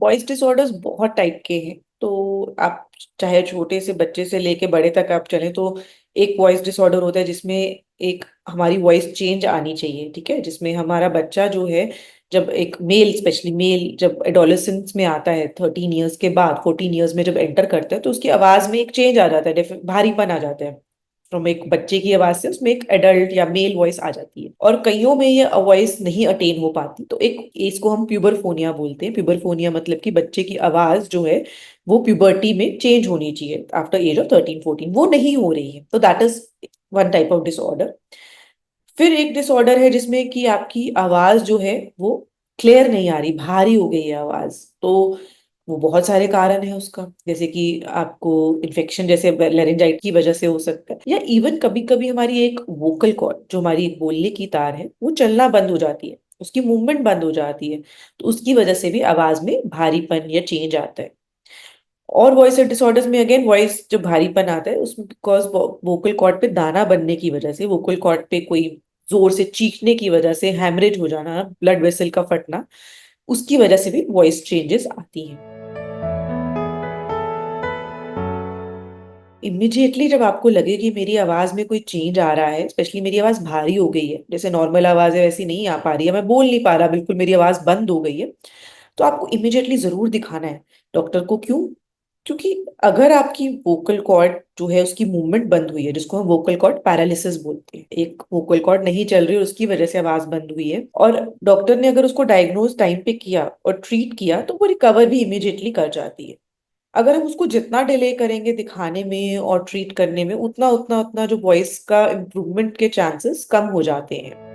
Voice disorders बहुत type के हैं। तो आप चाहे छोटे से बच्चे से लेके बड़े तक आप चलें तो एक वॉइस डिसऑर्डर होता है जिसमें एक हमारी वॉइस चेंज आनी चाहिए, ठीक है, जिसमें हमारा बच्चा जो है, जब एक मेल, स्पेशली मेल जब एडोलेसेंस में आता है 13 ईयर्स के बाद, 14 ईयर्स में जब एंटर करता है तो उसकी आवाज में एक चेंज आ जाता है, भारीपन आ जाता है। फ्रॉम एक बच्चे की आवाज से उसमें एक एडल्ट या मेल वॉइस आ जाती है, और कईयों में ये वॉइस नहीं अटेन हो पाती। तो एक इसको हम प्यूबरफोनिया बोलते हैं। प्यूबरफोनिया मतलब कि बच्चे की आवाज जो है वो प्यूबर्टी में चेंज होनी चाहिए आफ्टर एज ऑफ 13-14, वो नहीं हो रही है, तो that is one type of disorder. फिर एक डिसऑर्डर है जिसमें कि आपकी आवाज जो है वो क्लियर नहीं आ रही, भारी हो गई है आवाज। तो वो बहुत सारे कारण है उसका, जैसे कि आपको इन्फेक्शन जैसे लेरिंजाइट की वजह से हो सकता है, या इवन कभी कभी हमारी एक वोकल कॉर्ड, जो हमारी बोलने की तार है, वो चलना बंद हो जाती है, उसकी मूवमेंट बंद हो जाती है। तो उसकी वजह से भी आवाज में भारीपन या चेंज आता है। और वॉइस डिसऑर्डर्स में अगेन वॉइस जो भारीपन आता है उसमें बिकॉज वोकल कॉर्ड पे दाना बनने की वजह से, वोकल कॉर्ड पे कोई जोर से चीखने की वजह से हैमरेज हो जाना, ब्लड वेसल का फटना, उसकी वजह से भी वॉइस चेंजेस आती हैं। इमिडिएटली जब आपको लगे कि मेरी आवाज में कोई चेंज आ रहा है, स्पेशली मेरी आवाज भारी हो गई है, जैसे नॉर्मल आवाज है वैसी नहीं आ पा रही है, मैं बोल नहीं पा रहा, बिल्कुल मेरी आवाज बंद हो गई है, तो आपको इमिडिएटली जरूर दिखाना है डॉक्टर को। क्यों? क्योंकि अगर आपकी वोकल कॉर्ड जो है उसकी मूवमेंट बंद हुई है, जिसको हम वोकल कॉर्ड पैरालिसिस बोलते हैं, एक वोकल कॉर्ड नहीं चल रही और उसकी वजह से आवाज बंद हुई है, और डॉक्टर ने अगर उसको डायग्नोज टाइम पे किया और ट्रीट किया तो वो रिकवर भी इमिडिएटली कर जाती है। अगर हम उसको जितना डिले करेंगे दिखाने में और ट्रीट करने में, उतना उतना उतना जो वॉइस का इम्प्रूवमेंट के चांसेस कम हो जाते हैं।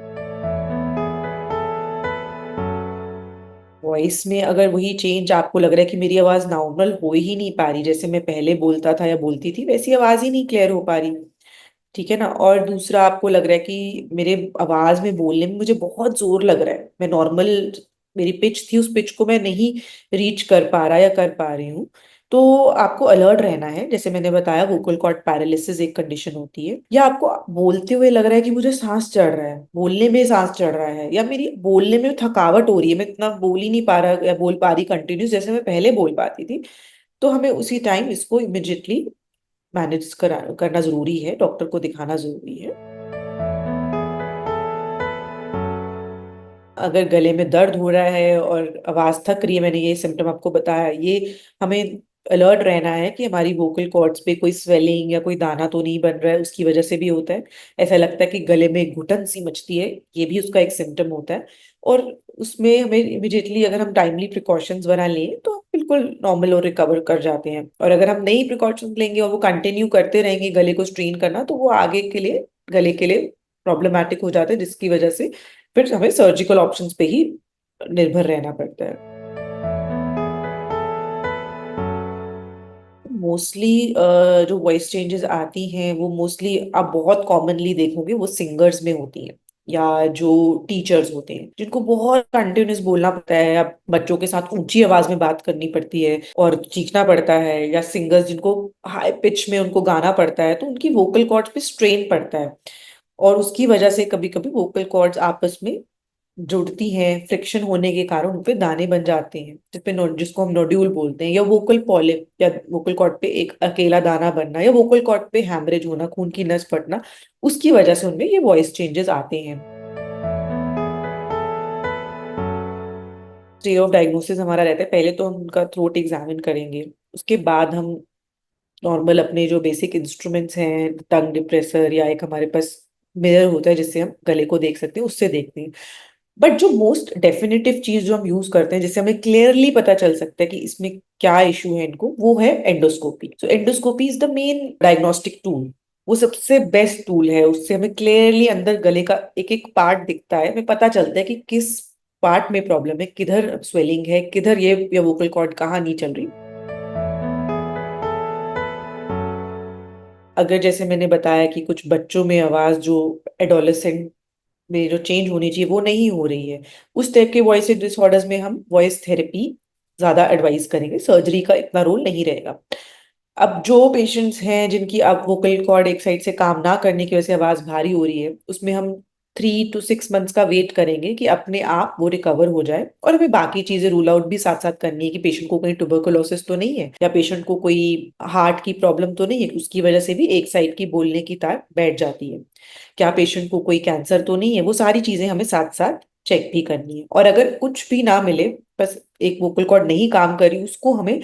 वॉइस में अगर वही चेंज आपको लग रहा है कि मेरी आवाज नॉर्मल हो ही नहीं पा रही, जैसे मैं पहले बोलता था या बोलती थी वैसी आवाज ही नहीं क्लियर हो पा रही, ठीक है ना, और दूसरा आपको लग रहा है कि मेरे आवाज में बोलने में मुझे बहुत जोर लग रहा है, मैं नॉर्मल मेरी पिच थी उस पिच को मैं नहीं रीच कर पा रहा या कर पा रही हूँ, तो आपको अलर्ट रहना है। जैसे मैंने बताया वोकल कॉर्ड पैरालिसिस एक कंडीशन होती है, या आपको बोलते हुए लग रहा है कि मुझे सांस चढ़ रहा है, बोलने में सांस चढ़ रहा है, या मेरी बोलने में थकावट हो रही है, मैं इतना बोल ही नहीं पा रहा या बोल पा रही कंटिन्यूस जैसे मैं पहले बोल पाती थी, तो हमें उसी टाइम इसको इमिडिएटली मैनेज करना जरूरी है, डॉक्टर को दिखाना जरूरी है। अगर गले में दर्द हो रहा है और आवाज थक रही है, मैंने ये सिम्टम आपको बताया, ये हमें अलर्ट रहना है कि हमारी वोकल कॉर्ड्स पे कोई स्वेलिंग या कोई दाना तो नहीं बन रहा है, उसकी वजह से भी होता है। ऐसा लगता है कि गले में घुटन सी मचती है, ये भी उसका एक सिम्टम होता है। और उसमें हमें इमिडिएटली अगर हम टाइमली प्रिकॉशंस बना लें तो हम बिल्कुल नॉर्मल और रिकवर कर जाते हैं, और अगर हम नहीं प्रिकॉशंस लेंगे और वो कंटिन्यू करते रहेंगे गले को स्ट्रेन करना, तो वो आगे के लिए गले के लिए प्रॉब्लमैटिक हो जाता है, जिसकी वजह से फिर हमें सर्जिकल ऑप्शंस पे ही निर्भर रहना पड़ता है। मोस्टली जो वॉइस चेंजेस आती हैं वो मोस्टली आप बहुत कॉमनली देखोगे वो सिंगर्स में होती हैं, या जो टीचर्स होते हैं जिनको बहुत कंटिन्यूस बोलना पड़ता है, या बच्चों के साथ ऊंची आवाज में बात करनी पड़ती है और चीखना पड़ता है, या सिंगर्स जिनको हाई पिच में उनको गाना पड़ता है, तो उनकी वोकल कॉर्ड्स पे स्ट्रेन पड़ता है, और उसकी वजह से कभी कभी वोकल कॉर्ड्स आपस में जुड़ती हैं, फ्रिक्शन होने के कारण उन पे दाने बन जाते हैं, जिसको हम नोड्यूल बोलते हैं, या वोकल पॉलिप, या वोकल कॉर्ड पे एक अकेला दाना बनना, या वोकल कॉर्ड पे हैमरेज होना, खून की नस फटना, उसकी वजह से उनमें ये वॉइस चेंजेस आते हैं। स्टे ऑफ डायग्नोसिस हमारा रहता है, पहले तो हम उनका थ्रोट एग्जामिन करेंगे, उसके बाद हम नॉर्मल अपने जो बेसिक इंस्ट्रूमेंट्स हैं, टंग डिप्रेसर, या एक हमारे पास मिरर होता है जिससे हम गले को देख सकते हैं, उससे देखते हैं। बट जो मोस्ट डेफिनेटिव चीज जो हम यूज करते हैं जिससे हमें क्लियरली पता चल सकता है कि इसमें क्या इशू है इनको, वो है endoscopy. So endoscopy is the main diagnostic tool, वो सबसे बेस्ट टूल है, उससे हमें क्लियरली अंदर गले का एक एक पार्ट दिखता है, हमें पता चलता है कि किस पार्ट में प्रॉब्लम है, किधर स्वेलिंग है, किधर ये वोकल कॉर्ड कहाँ नहीं चल रही। अगर जैसे मैंने बताया कि कुछ बच्चों में आवाज जो एडोलेसेंट में जो चेंज होनी चाहिए वो नहीं हो रही है, उस टाइप के वॉइस डिसऑर्डर्स में हम वॉइस थेरेपी ज्यादा एडवाइस करेंगे, सर्जरी का इतना रोल नहीं रहेगा। अब जो पेशेंट्स हैं जिनकी अब वोकल कॉर्ड एक साइड से काम ना करने की वजह से आवाज भारी हो रही है, उसमें हम 3 to 6 मंथ्स का वेट करेंगे कि अपने आप वो रिकवर हो जाए, और हमें बाकी चीजें रूल आउट भी साथ साथ करनी है कि पेशेंट को कोई ट्यूबरकुलोसिस तो नहीं है, या पेशेंट को कोई हार्ट की प्रॉब्लम तो नहीं है, उसकी वजह से भी एक साइड की बोलने की तार बैठ जाती है, क्या पेशेंट को कोई कैंसर तो नहीं है। वो सारी चीजें हमें साथ साथ चेक भी करनी है। और अगर कुछ भी ना मिले, बस एक वोकल कॉर्ड नहीं काम कर रही, उसको हमें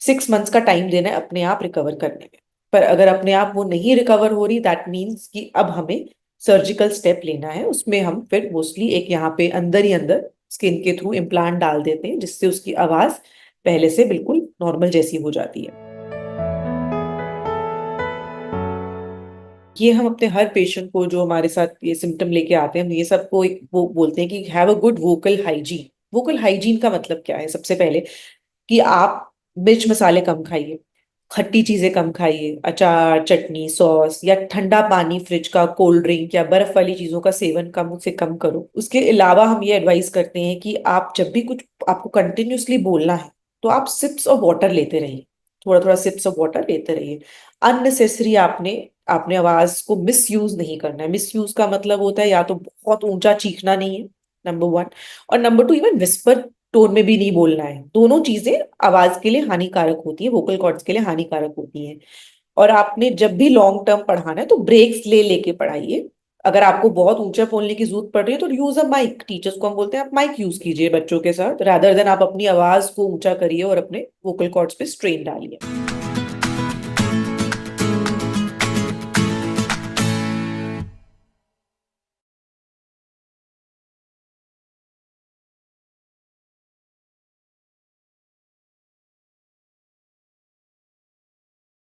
6 मंथ्स का टाइम देना है अपने आप रिकवर करने में। पर अगर अपने आप वो नहीं रिकवर हो रही, दैट मीन्स कि अब हमें सर्जिकल स्टेप लेना है। उसमें हम फिर मोस्टली एक यहाँ पे अंदर ही अंदर स्किन के थ्रू इम्प्लांट डाल देते हैं, जिससे उसकी आवाज पहले से बिल्कुल नॉर्मल जैसी हो जाती है। ये हम अपने हर पेशेंट को जो हमारे साथ ये सिम्टम लेके आते हैं, हम ये सबको एक वो बोलते हैं कि have a good vocal hygiene. Vocal hygiene का मतलब क्या है? सबसे पहले कि आप मिर्च मसाले कम खाइए, खट्टी चीजें कम खाइए, अचार चटनी सॉस या ठंडा पानी, फ्रिज का कोल्ड ड्रिंक या बर्फ वाली चीजों का सेवन कम से कम करो। उसके अलावा हम ये एडवाइस करते हैं कि आप जब भी कुछ आपको कंटिन्यूअसली बोलना है, तो आप सिप्स ऑफ वाटर लेते रहिए, थोड़ा थोड़ा सिप्स ऑफ वाटर लेते रहिए। अननेसेसरी आपने आपने आवाज को मिस यूज नहीं करना है। मिस यूज का मतलब होता है या तो बहुत ऊंचा चीखना नहीं है, नंबर 1, और नंबर 2 इवन विस्पर टोन में भी नहीं बोलना है। दोनों चीजें आवाज के लिए हानिकारक होती है, वोकल कॉर्ड्स के लिए हानिकारक होती हैं। और आपने जब भी लॉन्ग टर्म पढ़ाना है तो ब्रेक्स ले लेके पढ़ाइए। अगर आपको बहुत ऊंचा बोलने की जरूरत पड़ रही है तो यूज अ माइक, टीचर्स को हम बोलते हैं आप माइक यूज कीजिए बच्चों के साथ, रादर देन आप अपनी आवाज को ऊंचा करिए और अपने वोकल कॉर्ड्स पे स्ट्रेन डालिए।